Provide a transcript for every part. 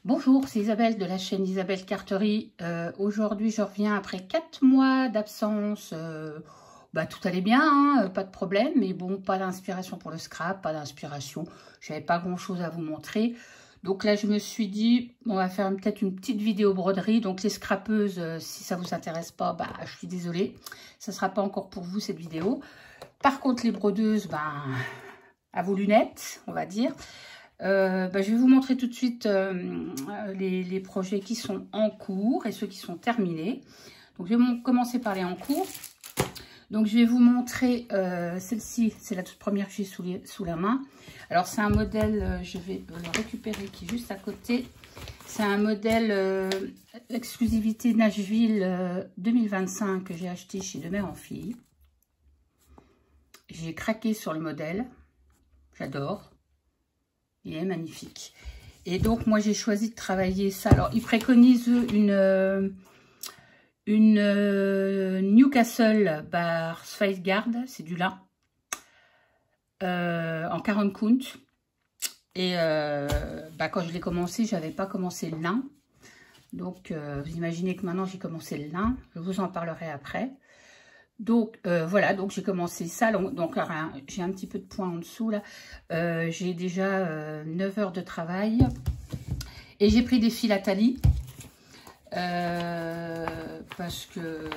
Bonjour, c'est Isabelle de la chaîne Isabelle Carterie. Aujourd'hui, je reviens après 4 mois d'absence. Tout allait bien, hein, pas de problème, mais bon, pas d'inspiration pour le scrap, pas d'inspiration. J'avais pas grand-chose à vous montrer. Donc là, je me suis dit, on va faire peut-être une petite vidéo broderie. Donc les scrapeuses, si ça vous intéresse pas, je suis désolée. Ça sera pas encore pour vous cette vidéo. Par contre, les brodeuses, à vos lunettes, on va dire. Je vais vous montrer tout de suite les projets qui sont en cours et ceux qui sont terminés. Donc, je vais commencer par les en cours. Donc, je vais vous montrer celle-ci, c'est la toute première que j'ai sous la main. Alors, c'est un modèle, je vais le récupérer qui est juste à côté. C'est un modèle exclusivité Nashville 2025 que j'ai acheté chez De Mère en Fille. J'ai craqué sur le modèle. J'adore. Il est magnifique. Et donc, moi, j'ai choisi de travailler ça. Alors, ils préconisent une Newcastle par Safeguard. C'est du lin. En 40 count. Et quand je l'ai commencé, je n'avais pas commencé le lin. Donc, vous imaginez que maintenant, j'ai commencé le lin. Je vous en parlerai après. Donc, voilà, donc j'ai commencé ça. Donc, j'ai un petit peu de point en dessous, là. J'ai déjà 9 heures de travail. Et j'ai pris des fils à talis. Parce que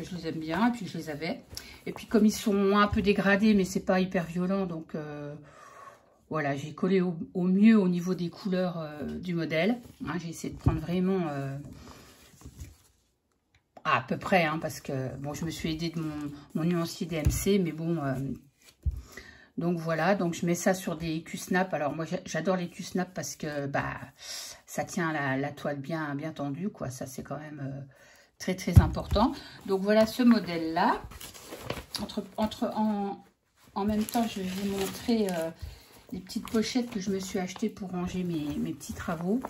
je les aime bien, et puis je les avais. Et puis, comme ils sont un peu dégradés, mais c'est pas hyper violent, donc... voilà, j'ai collé au mieux au niveau des couleurs du modèle. Hein, j'ai essayé de prendre vraiment... à peu près, hein, parce que bon, je me suis aidée de mon nuancier DMC, mais bon, donc voilà, donc je mets ça sur des Q-snap. Alors moi j'adore les Q-snap parce que ça tient la toile bien tendue, quoi. Ça c'est quand même très très important. Donc voilà ce modèle là. En même temps, je vais vous montrer les petites pochettes que je me suis achetées pour ranger mes petits travaux.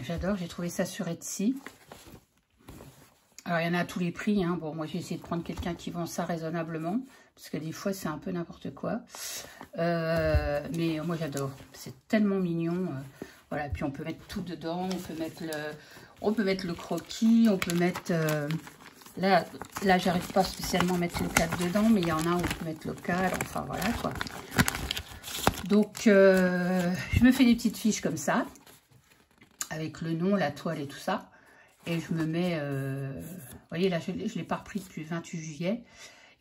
J'adore, j'ai trouvé ça sur Etsy. Alors, il y en a à tous les prix. Hein. Bon, moi, j'ai essayé de prendre quelqu'un qui vend ça raisonnablement. Parce que des fois, c'est un peu n'importe quoi. Mais moi, j'adore. C'est tellement mignon. Voilà, puis on peut mettre tout dedans. On peut mettre le croquis. On peut mettre... Là, j'arrive pas spécialement à mettre le cadre dedans. Mais il y en a où on peut mettre le cadre. Enfin, voilà, quoi. Donc, je me fais des petites fiches comme ça. Avec le nom, la toile et tout ça. Et je me mets, vous voyez là, je ne l'ai pas repris depuis le 28 juillet.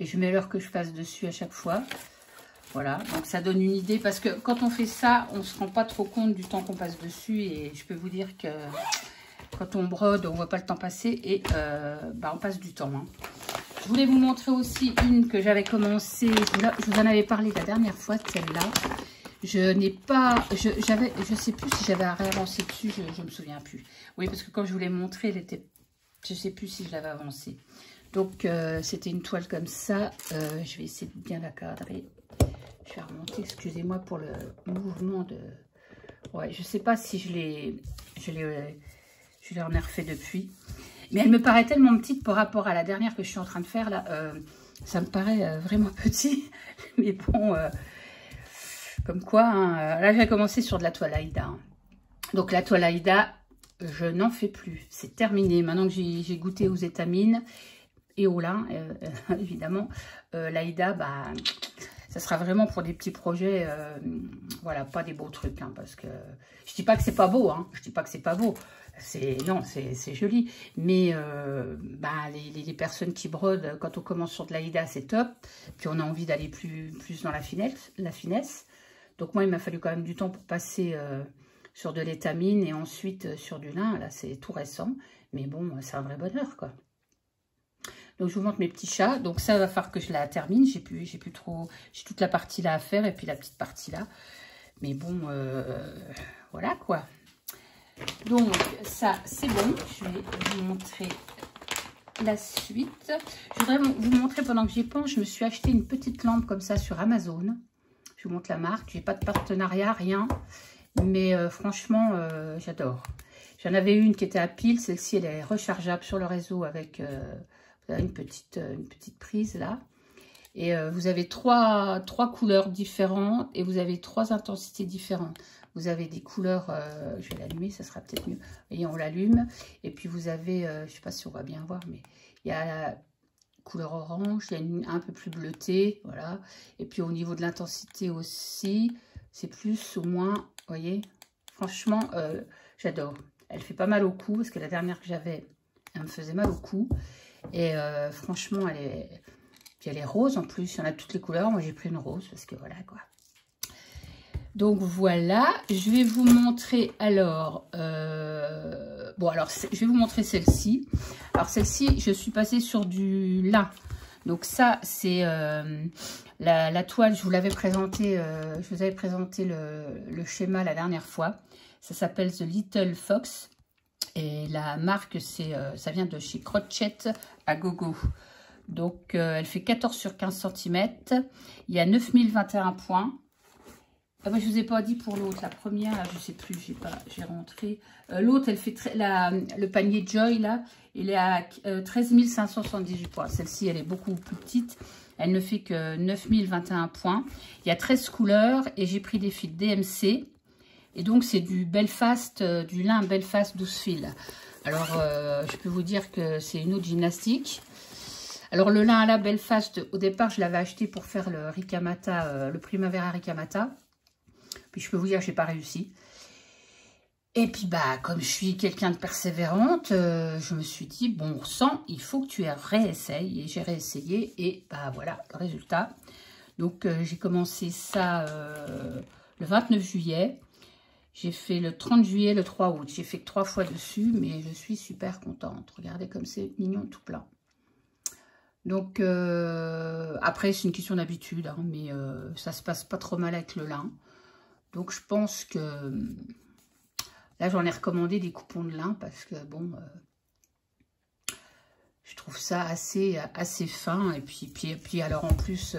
Et je mets l'heure que je passe dessus à chaque fois. Voilà, donc ça donne une idée. Parce que quand on fait ça, on ne se rend pas trop compte du temps qu'on passe dessus. Et je peux vous dire que quand on brode, on ne voit pas le temps passer. Et on passe du temps. Hein. Je voulais vous montrer aussi une que j'avais commencé. Je vous en avais parlé la dernière fois, celle-là. Je n'ai pas, je sais plus si j'avais réavancé dessus, je me souviens plus. Oui, parce que quand je vous l'ai montré, elle était, je sais plus si je l'avais avancée. Donc, c'était une toile comme ça. Je vais essayer de bien la cadrer. Je vais remonter, excusez-moi pour le mouvement de... Ouais, je sais pas si je l'ai en ai refait depuis. Mais elle me paraît tellement petite par rapport à la dernière que je suis en train de faire, là. Ça me paraît vraiment petit. Mais bon... comme quoi, hein, là j'ai commencé sur de la toile Aïda. Hein. Donc la toile Aïda, je n'en fais plus. C'est terminé. Maintenant que j'ai goûté aux étamines et au lin, évidemment, l'Aïda, ça sera vraiment pour des petits projets. Voilà, pas des beaux trucs. Hein, parce que je dis pas que c'est pas beau. Hein, je dis pas que c'est pas beau. Non, c'est joli. Mais les personnes qui brodent, quand on commence sur de l'Aïda, c'est top. Puis on a envie d'aller plus dans la finesse. Donc moi, il m'a fallu quand même du temps pour passer sur de l'étamine et ensuite sur du lin. Là, c'est tout récent. Mais bon, c'est un vrai bonheur, quoi. Donc, je vous montre mes petits chats. Donc, ça va falloir que je la termine. J'ai plus trop... J'ai toute la partie là à faire et puis la petite partie là. Mais bon, voilà, quoi. Donc, ça, c'est bon. Je vais vous montrer la suite. Je voudrais vous montrer, pendant que j'y pense, je me suis acheté une petite lampe comme ça sur Amazon. Je vous montre la marque. J'ai pas de partenariat, rien. Mais franchement, j'adore. J'en avais une qui était à pile. Celle-ci, elle est rechargeable sur le réseau avec une petite prise là. Et vous avez trois couleurs différentes et vous avez 3 intensités différentes. vous avez des couleurs, je vais l'allumer, ça sera peut-être mieux. Vous voyez, on l'allume. Et puis vous avez, je ne sais pas si on va bien voir, mais il y a la couleur orange, il y a une un peu plus bleutée, voilà. Et puis au niveau de l'intensité aussi, c'est plus ou moins, vous voyez, franchement, j'adore. Elle fait pas mal au cou, parce que la dernière que j'avais, elle me faisait mal au cou. Et franchement, elle est rose en plus, il y en a toutes les couleurs. Moi, j'ai pris une rose, parce que voilà, quoi. Donc, voilà, je vais vous montrer, alors, bon, alors, je vais vous montrer celle-ci. Alors, celle-ci, je suis passée sur du lin. Donc, ça, c'est la toile, je vous l'avais présenté, je vous avais présenté le schéma la dernière fois. Ça s'appelle The Little Fox. Et la marque, ça vient de chez Crochet à Gogo. Donc, elle fait 14 sur 15 cm. Il y a 9021 points. Ah bah, je ne vous ai pas dit pour l'autre. La première, là, je ne sais plus, j'ai rentré. L'autre, elle fait le panier Joy, là, il est à 13 578 points. Celle-ci, elle est beaucoup plus petite. Elle ne fait que 9021 points. Il y a 13 couleurs et j'ai pris des fils DMC. Et donc, c'est du Belfast, du lin Belfast 12 fils. Alors, je peux vous dire que c'est une autre gymnastique. Alors, le lin à la Belfast, au départ, je l'avais acheté pour faire le Ricamata, le Primavera Ricamata. Puis, je peux vous dire que je n'ai pas réussi. Et puis, bah, comme je suis quelqu'un de persévérante, je me suis dit, bon sang, il faut que tu réessayes. Et j'ai réessayé. Et bah, voilà, le résultat. Donc, j'ai commencé ça le 29 juillet. J'ai fait le 30 juillet, le 3 août. J'ai fait que 3 fois dessus, mais je suis super contente. Regardez comme c'est mignon tout plein. Donc, après, c'est une question d'habitude, hein, mais ça se passe pas trop mal avec le lin. Donc, je pense que... là, j'en ai recommandé des coupons de lin parce que, bon... je trouve ça assez fin. Et puis alors, en plus,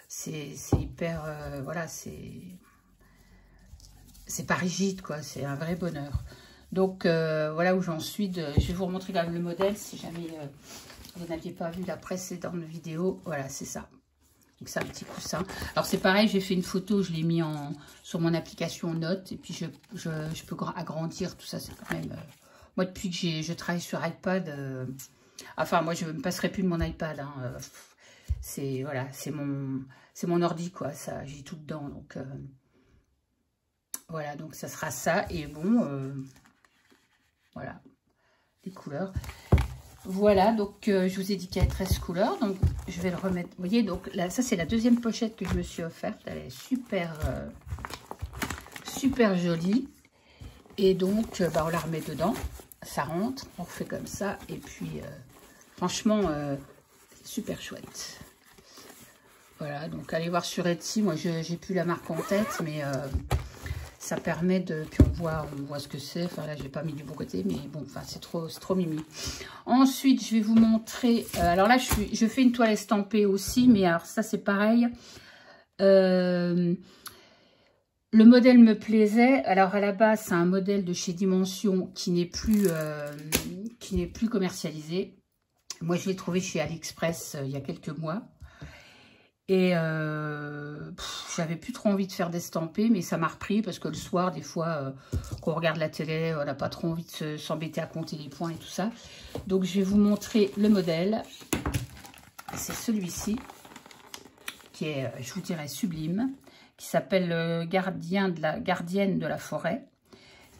c'est hyper... voilà, c'est pas rigide, quoi. C'est un vrai bonheur. Donc, voilà où j'en suis. Je vais vous remontrer quand même le modèle, si jamais vous n'aviez pas vu la précédente vidéo. Voilà, c'est ça. Donc, c'est un petit coussin. Alors, c'est pareil, j'ai fait une photo, je l'ai mis sur mon application Notes. Et puis, je peux agrandir tout ça. C'est quand même... moi, depuis que je travaille sur iPad... enfin, moi, je ne me passerai plus de mon iPad. Hein. Voilà, c'est mon ordi, quoi. Ça, j'ai tout dedans, donc... voilà, donc ça sera ça. Et bon, voilà, les couleurs. Voilà, donc je vous ai dit qu'il y avait 13 couleurs. Donc, je vais le remettre. Vous voyez, donc là, ça, c'est la deuxième pochette que je me suis offerte. Elle est super, super jolie. Et donc, bah, on la remet dedans. Ça rentre, on refait comme ça. Et puis, franchement, super chouette. Voilà, donc allez voir sur Etsy. Moi, j'ai plus la marque en tête, mais... ça permet de... Puis on voit ce que c'est. Enfin là, j'ai pas mis du bon côté, mais bon, enfin c'est trop mimi. Ensuite, je vais vous montrer... alors là, je fais une toile estampée aussi, mais alors ça, c'est pareil. Le modèle me plaisait. Alors à la base, c'est un modèle de chez Dimension qui n'est plus commercialisé. Moi, je l'ai trouvé chez AliExpress il y a quelques mois. Et j'avais plus trop envie de faire d'estampés, mais ça m'a repris parce que le soir, des fois, quand on regarde la télé, on n'a pas trop envie de s'embêter à compter les points et tout ça. Donc, je vais vous montrer le modèle. C'est celui-ci, qui est, je vous dirais, sublime, qui s'appelle Gardienne de la forêt.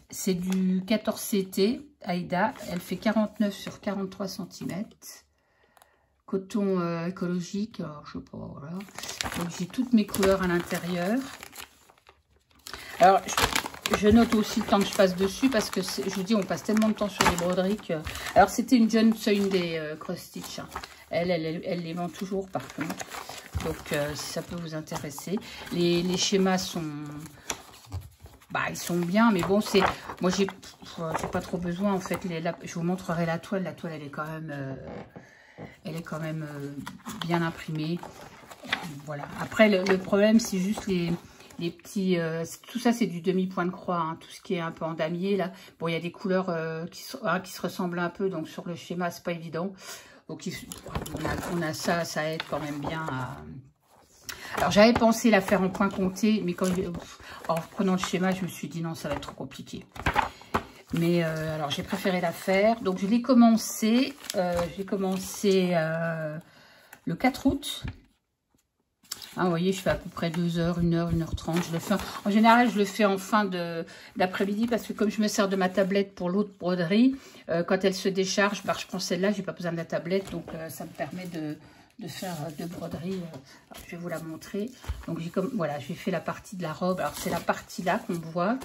C'est du 14 CT, Aïda. Elle fait 49 sur 43 cm. Coton écologique, alors je sais pas, voilà. Donc j'ai toutes mes couleurs à l'intérieur. Alors je note aussi le temps que je passe dessus parce que je vous dis, on passe tellement de temps sur les broderies que... Alors c'était une John Sunday Cross Stitch. Hein. Elle les vend toujours par contre. Donc si ça peut vous intéresser. Les schémas sont... bah, ils sont bien, mais bon, c'est... Moi j'ai pas trop besoin en fait. Je vous montrerai la toile. La toile, elle est quand même... elle est quand même bien imprimée. Voilà. Après, le problème, c'est juste les petits... tout ça, c'est du demi-point de croix. Hein, tout ce qui est un peu en damier, là. Bon, il y a des couleurs qui se ressemblent un peu. Donc, sur le schéma, c'est pas évident. Donc, on a ça. Ça aide quand même bien Alors, j'avais pensé la faire en point compté, mais en prenant le schéma, je me suis dit non, ça va être trop compliqué. Mais alors, j'ai préféré la faire. Donc, je l'ai commencé, le 4 août. Hein, vous voyez, je fais à peu près 2 heures, 1 heure, 1h30. Je le fais en général, je le fais en fin d'après-midi parce que comme je me sers de ma tablette pour l'autre broderie, quand elle se décharge, je prends celle-là, j'ai pas besoin de la tablette. Donc, ça me permet de faire 2 broderies. Je vais vous la montrer. Donc, voilà, j'ai fait la partie de la robe. Alors, c'est la partie là qu'on voit.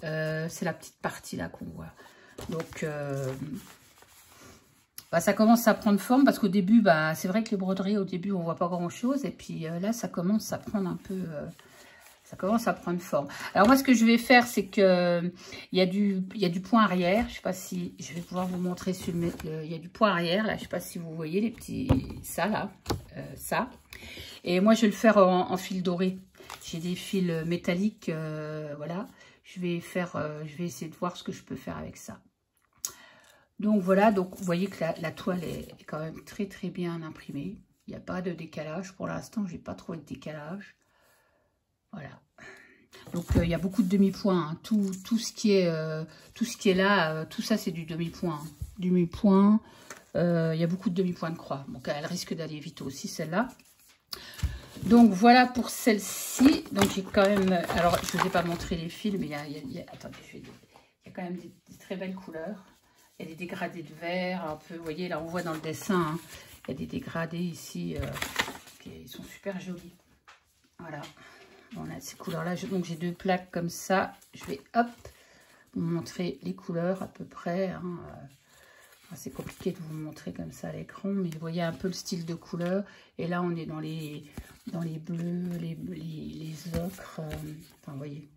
C'est la petite partie là qu'on voit. Donc, ça commence à prendre forme parce qu'au début, c'est vrai que les broderies, au début, on voit pas grand-chose. Et puis là, ça commence à prendre un peu... ça commence à prendre forme. Alors moi, ce que je vais faire, c'est que il y a du point arrière. Je sais pas si... Je vais pouvoir vous montrer sur il y a du point arrière, là. Je sais pas si vous voyez les petits... Ça, là. Ça. Et moi, je vais le faire en fil doré. J'ai des fils métalliques, voilà. Je vais essayer de voir ce que je peux faire avec ça. Donc voilà, donc vous voyez que la toile est quand même très très bien imprimée. Il n'y a pas de décalage. Pour l'instant, j'ai pas trouvé de décalage. Voilà. Donc il y a beaucoup de demi-points. Hein. Tout ce qui est là, tout ça c'est du demi-point. Hein. Demi-point. Il y a beaucoup de demi-points de croix. Donc elle risque d'aller vite aussi celle-là. Donc voilà pour celle-ci. Donc j'ai quand même... Alors je ne vous ai pas montré les fils, mais attendez, il y a quand même des très belles couleurs. Il y a des dégradés de vert, un peu, vous voyez, là on voit dans le dessin, hein, il y a des dégradés ici, ils sont super jolis. Voilà, on a ces couleurs-là, donc j'ai 2 plaques comme ça. Je vais, hop, vous montrer les couleurs à peu près. Hein. C'est compliqué de vous montrer comme ça à l'écran, mais vous voyez un peu le style de couleur. Et là, on est dans les bleus, les ocres, enfin, vous voyez.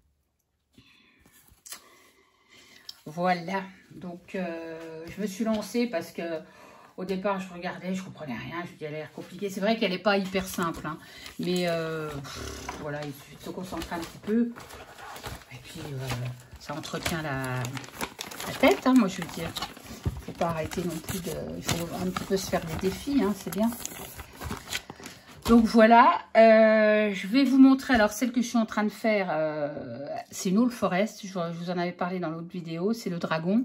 Voilà, donc je me suis lancée parce que au départ je regardais, je comprenais rien, je me dis elle a l'air compliquée. C'est vrai qu'elle n'est pas hyper simple, hein, mais voilà, il suffit de se concentrer un petit peu. Et puis ça entretient la tête, hein, moi je veux dire. Il ne faut pas arrêter non plus il faut un petit peu se faire des défis, hein, c'est bien. Donc voilà, je vais vous montrer, alors celle que je suis en train de faire, c'est une All Forest, je vous en avais parlé dans l'autre vidéo, c'est le dragon.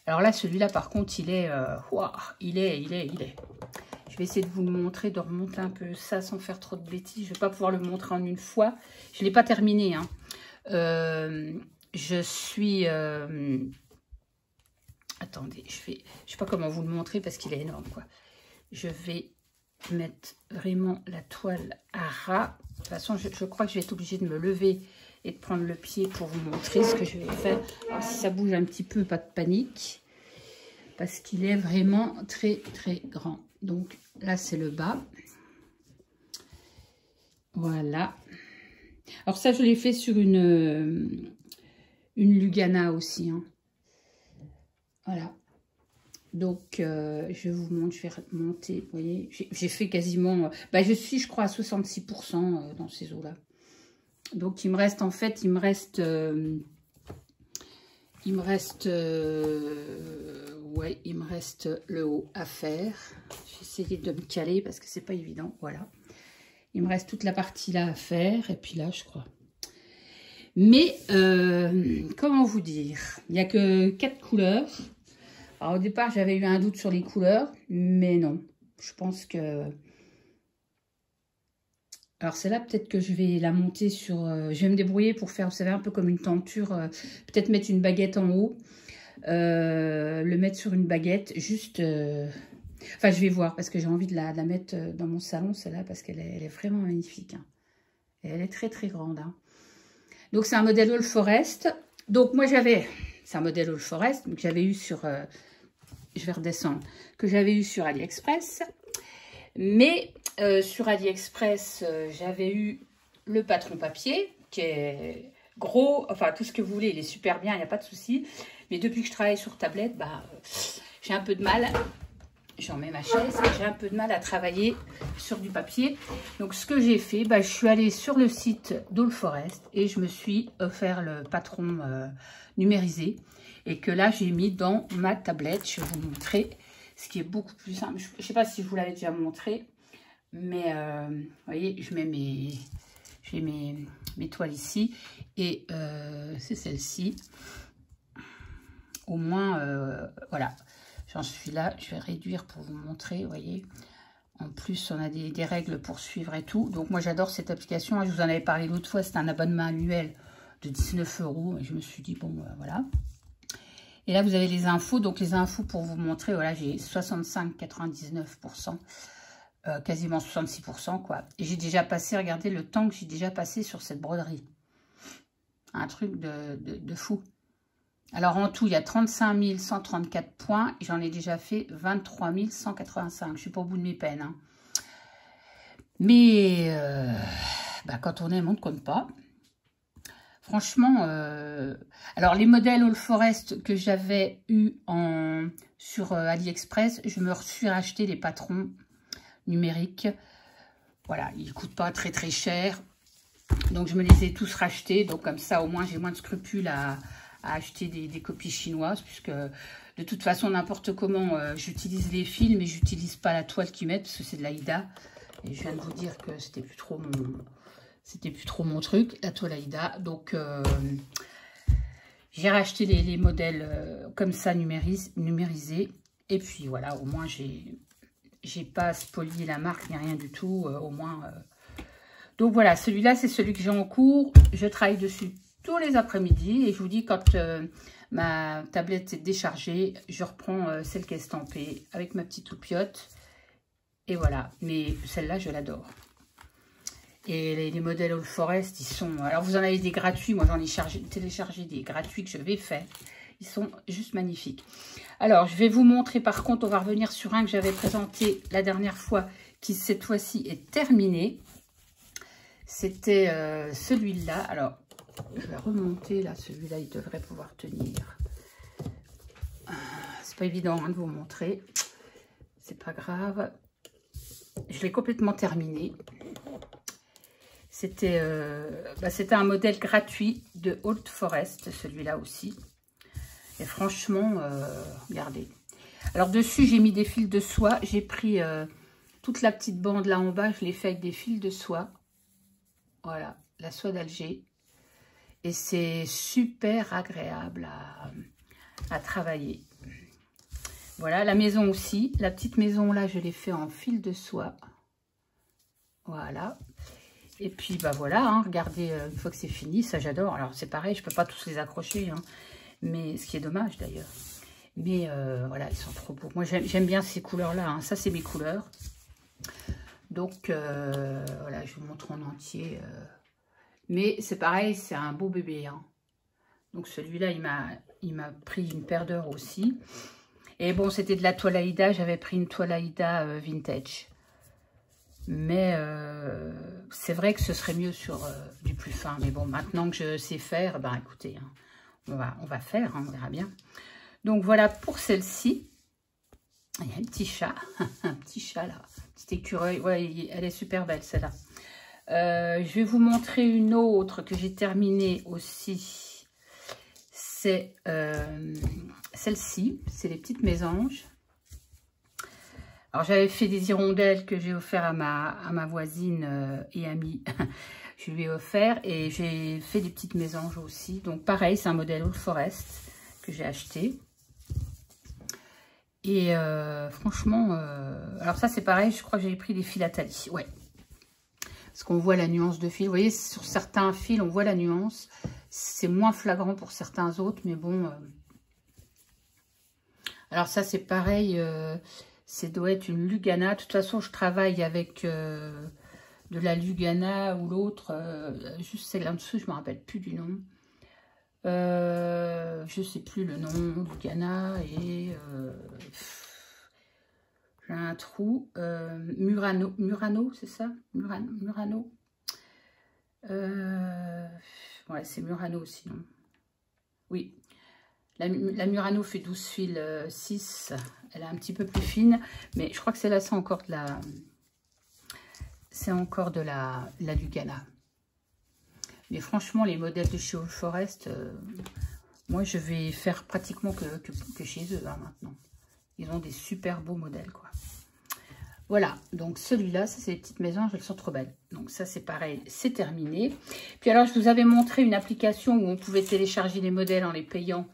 Alors là, celui-là par contre, il est. Je vais essayer de vous le montrer, de remonter un peu ça sans faire trop de bêtises, je ne vais pas pouvoir le montrer en une fois, je ne l'ai pas terminé. Hein. Je suis... Attendez, je ne sais pas comment vous le montrer parce qu'il est énorme, quoi. Je vais mettre vraiment la toile à ras. De toute façon, je crois que je vais être obligée de me lever et de prendre le pied pour vous montrer ce que je vais faire. Alors, si ça bouge un petit peu, pas de panique, parce qu'il est vraiment très très grand. Donc là, c'est le bas. Voilà. Alors ça, je l'ai fait sur une Lugana aussi. Hein. Voilà. Donc, je vous montre, je vais remonter, vous voyez, j'ai fait quasiment, je crois, à 66% dans ces eaux-là. Donc, il me reste, en fait, il me reste le haut à faire. J'ai essayé de me caler parce que c'est pas évident, voilà. Il me reste toute la partie là à faire, et puis là, je crois. Mais, comment vous dire, il n'y a que 4 couleurs. Alors, au départ, j'avais eu un doute sur les couleurs, mais non. Je pense que... Alors, celle-là, peut-être que je vais la monter sur... je vais me débrouiller pour faire, vous savez, un peu comme une tenture. Peut-être mettre une baguette en haut. Le mettre sur une baguette, juste... Enfin, je vais voir, parce que j'ai envie de la mettre dans mon salon, celle-là, parce qu'elle est vraiment magnifique. Hein. Et elle est très, très grande. Hein. Donc, c'est un modèle All Forest. Donc, moi, j'avais... C'est un modèle All Forest, que j'avais eu sur... je vais redescendre. Que j'avais eu sur AliExpress. Mais sur AliExpress, j'avais eu le patron papier, qui est gros. Enfin, tout ce que vous voulez, il est super bien, il n'y a pas de souci. Mais depuis que je travaille sur tablette, j'ai un peu de mal... J'en mets ma chaise, j'ai un peu de mal à travailler sur du papier. Donc, ce que j'ai fait, je suis allée sur le site d'All Forest et je me suis offert le patron numérisé. Et que là, j'ai mis dans ma tablette. Je vais vous montrer ce qui est beaucoup plus simple. Je ne sais pas si je vous l'avais déjà montré. Mais, vous voyez, je mets j'ai mes toiles ici. Et c'est celle-ci. Au moins, voilà. J'en suis là. Je vais réduire pour vous montrer, vous voyez. En plus, on a des règles pour suivre et tout. Donc, moi, j'adore cette application. Je vous en avais parlé l'autre fois. C'est un abonnement annuel de 19 €. Et je me suis dit, bon, voilà. Et là, vous avez les infos. Donc, les infos pour vous montrer. Voilà, j'ai 65,99%. Quasiment 66%, quoi. Et j'ai déjà passé, regardez le temps que j'ai déjà passé sur cette broderie. Un truc de fou. Alors, en tout, il y a 35 134 points. J'en ai déjà fait 23 185. Je ne suis pas au bout de mes peines. Hein. Mais, quand on aime, on ne compte pas. Franchement, alors les modèles All Forest que j'avais eu sur AliExpress, je me suis racheté les patrons numériques. Voilà, ils ne coûtent pas très très cher. Donc, je me les ai tous rachetés. Donc, comme ça, au moins, j'ai moins de scrupules à acheter des copies chinoises, puisque de toute façon, n'importe comment, j'utilise les fils, mais j'utilise pas la toile qu'ils mettent, parce que c'est de l'Aïda. Et je viens de vous dire que c'était plus trop mon truc, la toile Aïda. Donc, j'ai racheté les modèles comme ça, numérisés. Et puis, voilà, au moins, j'ai pas spolié la marque, ni rien du tout, au moins... Donc, voilà, celui-là, c'est celui que j'ai en cours. Je travaille dessus tous les après-midi. Et je vous dis, quand ma tablette est déchargée, je reprends celle qui est estampée avec ma petite loupiote. Et voilà. Mais celle-là, je l'adore. Et les modèles All Forest, ils sont... Alors, vous en avez des gratuits. Moi, j'en ai téléchargé des gratuits que je vais faire. Ils sont juste magnifiques. Alors, je vais vous montrer, par contre, on va revenir sur un que j'avais présenté la dernière fois, qui, cette fois-ci, est terminé. C'était celui-là. Alors, je vais remonter, là. Celui-là, il devrait pouvoir tenir. C'est pas évident hein, de vous montrer. C'est pas grave. Je l'ai complètement terminé. C'était un modèle gratuit de All Forest, celui-là aussi. Et franchement, regardez. Alors, dessus, j'ai mis des fils de soie. J'ai pris toute la petite bande là en bas. Je l'ai fait avec des fils de soie. Voilà, la soie d'Alger. Et c'est super agréable à travailler. Voilà, la maison aussi. La petite maison là, je l'ai fait en fil de soie. Voilà. Et puis, voilà, hein, regardez, une fois que c'est fini, ça j'adore. Alors, c'est pareil, je ne peux pas tous les accrocher, hein, mais ce qui est dommage d'ailleurs. Mais voilà, ils sont trop beaux. Moi, j'aime bien ces couleurs-là. Hein. Ça, c'est mes couleurs. Donc, voilà, je vous montre en entier. Mais c'est pareil, c'est un beau bébé. Hein. Donc, celui-là, il m'a pris une paire d'heures aussi. Et bon, c'était de la toile Aïda. J'avais pris une toile Aïda vintage. Mais c'est vrai que ce serait mieux sur du plus fin. Mais bon, maintenant que je sais faire, ben écoutez, hein, on va faire, hein, on verra bien. Donc, voilà pour celle-ci. Il y a un petit chat. Un petit chat, là. Petit écureuil. Ouais, elle est super belle, celle-là. Je vais vous montrer une autre que j'ai terminée aussi. C'est celle-ci. C'est les petites mésanges. Alors, j'avais fait des hirondelles que j'ai offert à ma voisine et amie. Je lui ai offert et j'ai fait des petites mésanges aussi. Donc, pareil, c'est un modèle All Forest que j'ai acheté. Et franchement, alors ça, c'est pareil, je crois que j'ai pris des fils à talis. Ouais. Parce qu'on voit la nuance de fil. Vous voyez, sur certains fils, on voit la nuance. C'est moins flagrant pour certains autres, mais bon. Alors ça, c'est pareil. Ça doit être une Lugana. De toute façon, je travaille avec de la Lugana ou l'autre. Juste celle en dessous, je ne me rappelle plus du nom. Je ne sais plus le nom. Lugana et... j'ai un trou. Murano, c'est ça? Murano. Ouais, c'est Murano aussi, non? Oui. La Murano fait 12 fils 6. Elle est un petit peu plus fine. Mais je crois que celle-là, c'est encore de la... C'est encore de la Lugana. Mais franchement, les modèles de chez All Forest, moi, je vais faire pratiquement que chez eux, hein, maintenant. Ils ont des super beaux modèles, quoi. Voilà, donc celui-là, ça c'est les petites maisons, je le sens trop belle. Donc ça c'est pareil, c'est terminé. Puis alors je vous avais montré une application où on pouvait télécharger les modèles en les payant.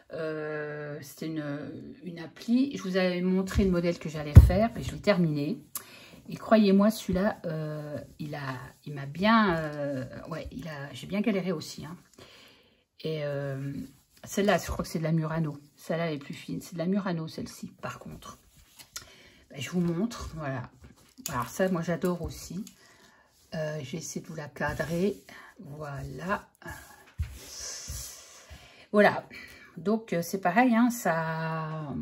C'était une appli. Je vous avais montré le modèle que j'allais faire, et je l'ai terminé. Et croyez-moi, celui-là, il m'a bien... ouais, j'ai bien galéré aussi. Hein. Et celle-là, je crois que c'est de la Murano. Celle-là, elle est plus fine. C'est de la Murano, celle-ci, par contre. Je vous montre, voilà. Alors ça, moi, j'adore aussi. Je vais essayer de vous la cadrer. Voilà. Voilà. Donc, c'est pareil, hein, ça...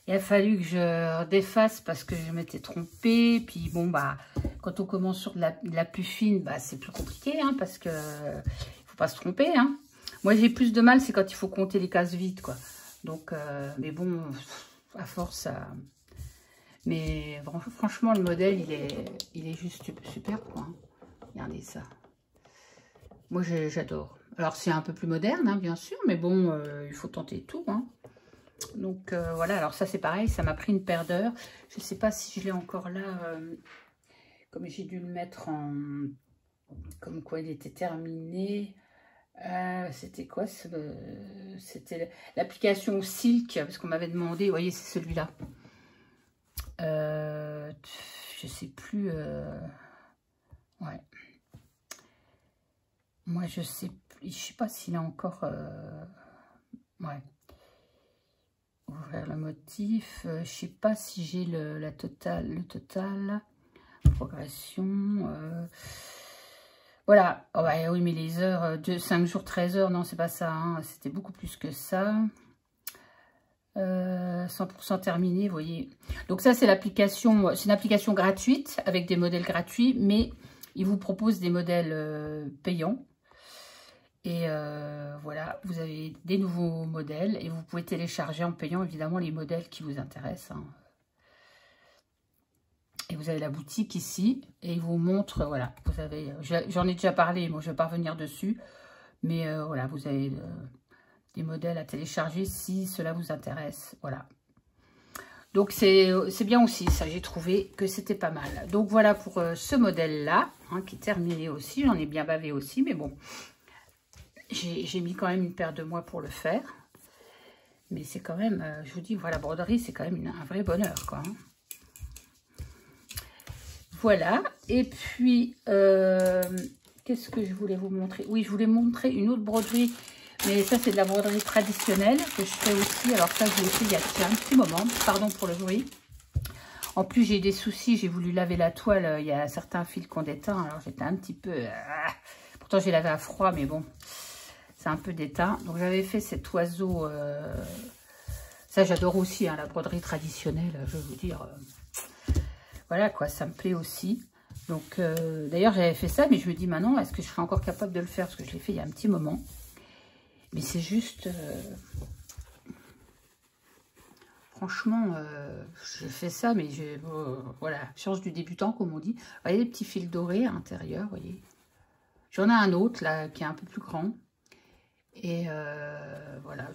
Il a fallu que je défasse parce que je m'étais trompée. Puis bon, bah, quand on commence sur de la plus fine, bah, c'est plus compliqué, hein, parce que il faut pas se tromper, hein. Moi, j'ai plus de mal, c'est quand il faut compter les cases vides, quoi. Donc, mais bon, à force, ça... Mais franchement, le modèle, il est juste super, quoi. Hein. Regardez ça. Moi, j'adore. Alors, c'est un peu plus moderne, hein, bien sûr, mais bon, il faut tenter tout, hein. Donc, voilà. Alors, ça, c'est pareil. Ça m'a pris une paire d'heures. Je ne sais pas si je l'ai encore là. Comme j'ai dû le mettre en... Comme quoi, il était terminé. C'était quoi? C'était l'application Silk, parce qu'on m'avait demandé. Vous voyez, c'est celui-là. Je sais plus. Ouais. Moi, je sais pas s'il a encore. Ouais. Ouvrir le motif. Je sais pas si j'ai le total. Progression. Voilà. Oh, ouais, oui, mais les heures, 5 jours, 13 heures, non, c'est pas ça. Hein. C'était beaucoup plus que ça. 100% terminé, vous voyez. Donc ça, c'est l'application. C'est une application gratuite avec des modèles gratuits, mais il vous propose des modèles payants. Et voilà, vous avez des nouveaux modèles et vous pouvez télécharger en payant évidemment les modèles qui vous intéressent. Hein. Et vous avez la boutique ici et il vous montre, voilà, vous avez, j'en ai déjà parlé, moi je ne vais pas revenir dessus, mais voilà, vous avez des modèles à télécharger si cela vous intéresse, voilà. Donc c'est bien aussi, ça j'ai trouvé que c'était pas mal. Donc voilà pour ce modèle-là, hein, qui est terminé aussi, j'en ai bien bavé aussi, mais bon, j'ai mis quand même une paire de mois pour le faire. Mais c'est quand même, je vous dis, voilà, la broderie, c'est quand même un vrai bonheur, quoi. Hein. Voilà, et puis, qu'est-ce que je voulais vous montrer? Oui, je voulais montrer une autre broderie, mais ça, c'est de la broderie traditionnelle que je fais aussi. Alors ça, je l'ai fait il y a un petit moment, pardon pour le bruit. En plus, j'ai des soucis, j'ai voulu laver la toile, il y a certains fils qui ont déteint, alors j'étais un petit peu... pourtant, j'ai lavé à froid, mais bon, c'est un peu déteint. Donc, j'avais fait cet oiseau... ça, j'adore aussi, hein, la broderie traditionnelle, je veux vous dire... Voilà quoi, ça me plaît aussi. Donc, d'ailleurs, j'avais fait ça, mais je me dis maintenant, est-ce que je serais encore capable de le faire? Parce que je l'ai fait il y a un petit moment. Mais c'est juste... franchement, je fais ça, mais voilà, change du débutant, comme on dit. Vous voyez les petits fils dorés à l'intérieur, vous voyez. J'en ai un autre, là, qui est un peu plus grand. Et voilà,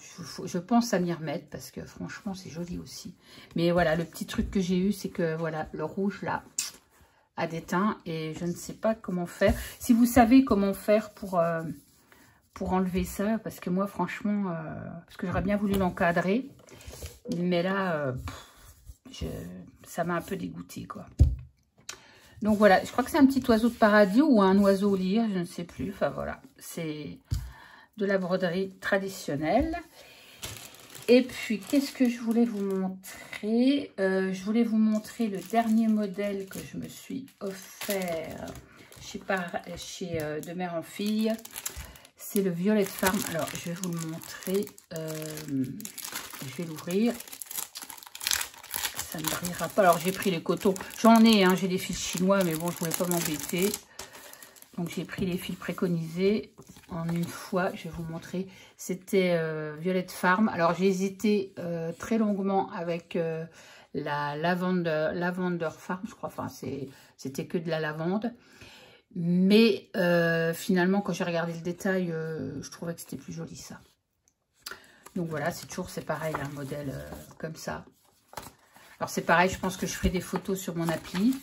je pense à m'y remettre parce que franchement, c'est joli aussi. Mais voilà, le petit truc que j'ai eu, c'est que voilà, le rouge là a déteint et je ne sais pas comment faire. Si vous savez comment faire pour enlever ça, parce que moi, franchement, parce que j'aurais bien voulu l'encadrer, mais là, ça m'a un peu dégoûté, quoi. Donc voilà, je crois que c'est un petit oiseau de paradis ou un oiseau lyre, je ne sais plus. Enfin voilà, c'est de la broderie traditionnelle. Et puis, qu'est-ce que je voulais vous montrer? Je voulais vous montrer le dernier modèle que je me suis offert chez De Mère en Fille. C'est le Violet Farm. Alors, je vais vous le montrer. Je vais l'ouvrir. Ça ne brillera pas. Alors, j'ai pris les cotons. J'en ai, hein, j'ai des fils chinois, mais bon, je ne voulais pas m'embêter. Donc, j'ai pris les fils préconisés en une fois. Je vais vous montrer. C'était Violet Farm. Alors, j'ai hésité très longuement avec la Lavender Farm, je crois. Enfin, c'était que de la lavande. Mais finalement, quand j'ai regardé le détail, je trouvais que c'était plus joli, ça. Donc, voilà, c'est pareil, un modèle comme ça. Alors c'est pareil, je pense que je ferai des photos sur mon appli.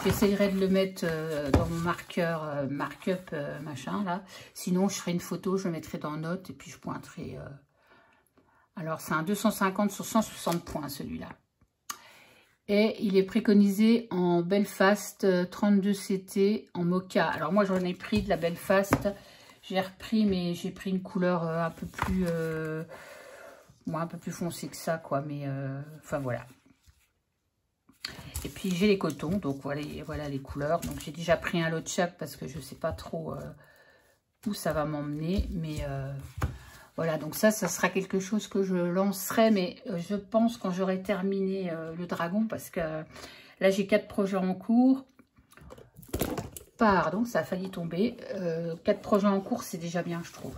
J'essayerai de le mettre dans mon marqueur markup machin là. Sinon je ferai une photo, je le mettrai dans notes et puis je pointerai. Alors c'est un 250 sur 160 points celui-là. Et il est préconisé en Belfast 32 CT en mocha. Alors moi j'en ai pris de la Belfast. J'ai repris, mais j'ai pris une couleur un peu plus foncée que ça, quoi. Mais enfin voilà. Et puis j'ai les cotons, donc voilà les couleurs. Donc j'ai déjà pris un lot de chaque parce que je ne sais pas trop où ça va m'emmener. Mais voilà, donc ça sera quelque chose que je lancerai. Mais je pense quand j'aurai terminé le dragon, parce que là j'ai 4 projets en cours. Pardon, ça a failli tomber. 4 projets en cours, c'est déjà bien, je trouve.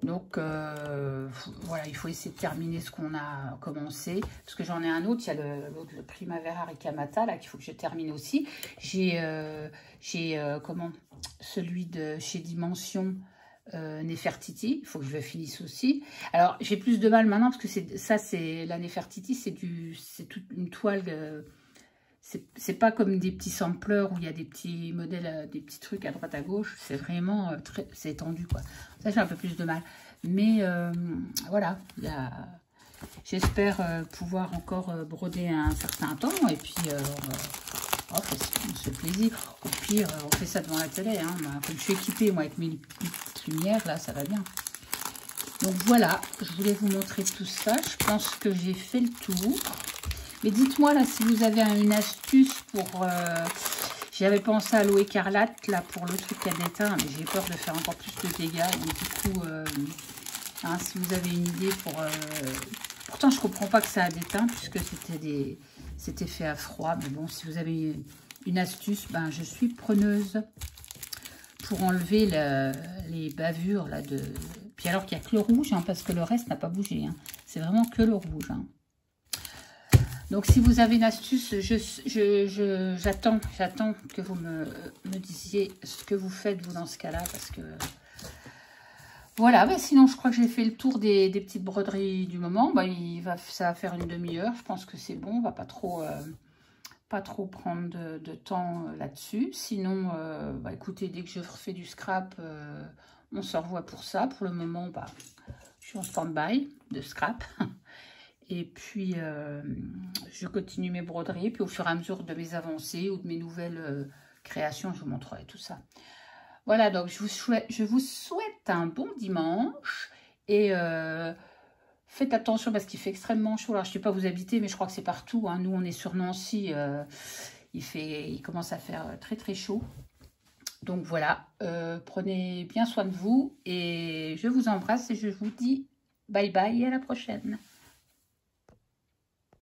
Donc, voilà, il faut essayer de terminer ce qu'on a commencé. Parce que j'en ai un autre, il y a le Primavera Ricamata, là, qu'il faut que je termine aussi. J'ai celui de chez Dimension, Nefertiti, il faut que je le finisse aussi. Alors, j'ai plus de mal maintenant, parce que la Nefertiti, c'est toute une toile... c'est pas comme des petits sampleurs où il y a des petits modèles, des petits trucs à droite à gauche. C'est vraiment c'est étendu, quoi. Ça, j'ai un peu plus de mal. Mais voilà, j'espère pouvoir encore broder un certain temps. Et puis, on se fait plaisir. Au pire, on fait ça devant la télé. Hein. Comme je suis équipée, moi, avec mes petites lumières, là, ça va bien. Donc voilà, je voulais vous montrer tout ça. Je pense que j'ai fait le tour. Mais dites-moi là si vous avez une astuce pour... J'avais pensé à l'eau écarlate là pour le truc à déteint, mais j'ai peur de faire encore plus de dégâts. Donc du coup, hein, si vous avez une idée pour... Pourtant je comprends pas que ça a déteint puisque c'était fait à froid. Mais bon, si vous avez une astuce, ben je suis preneuse pour enlever les bavures là de... Puis alors qu'il n'y a que le rouge, hein, parce que le reste n'a pas bougé. Hein. C'est vraiment que le rouge. Hein. Donc, si vous avez une astuce, j'attends que vous me disiez ce que vous faites, vous, dans ce cas-là, parce que... Voilà, bah, sinon, je crois que j'ai fait le tour des petites broderies du moment. Bah, ça va faire une demi-heure, je pense que c'est bon, on va pas trop prendre de temps là-dessus. Sinon, bah, écoutez, dès que je refais du scrap, on se revoit pour ça. Pour le moment, bah, je suis en stand-by de scrap. Et puis, je continue mes broderies. Puis, au fur et à mesure de mes avancées ou de mes nouvelles créations, je vous montrerai tout ça. Voilà, donc je vous souhaite un bon dimanche. Et faites attention parce qu'il fait extrêmement chaud. Alors, je ne sais pas où vous habitez, mais je crois que c'est partout. Hein. Nous, on est sur Nancy. Il commence à faire très, très chaud. Donc, voilà. Prenez bien soin de vous. Et je vous embrasse et je vous dis bye bye et à la prochaine.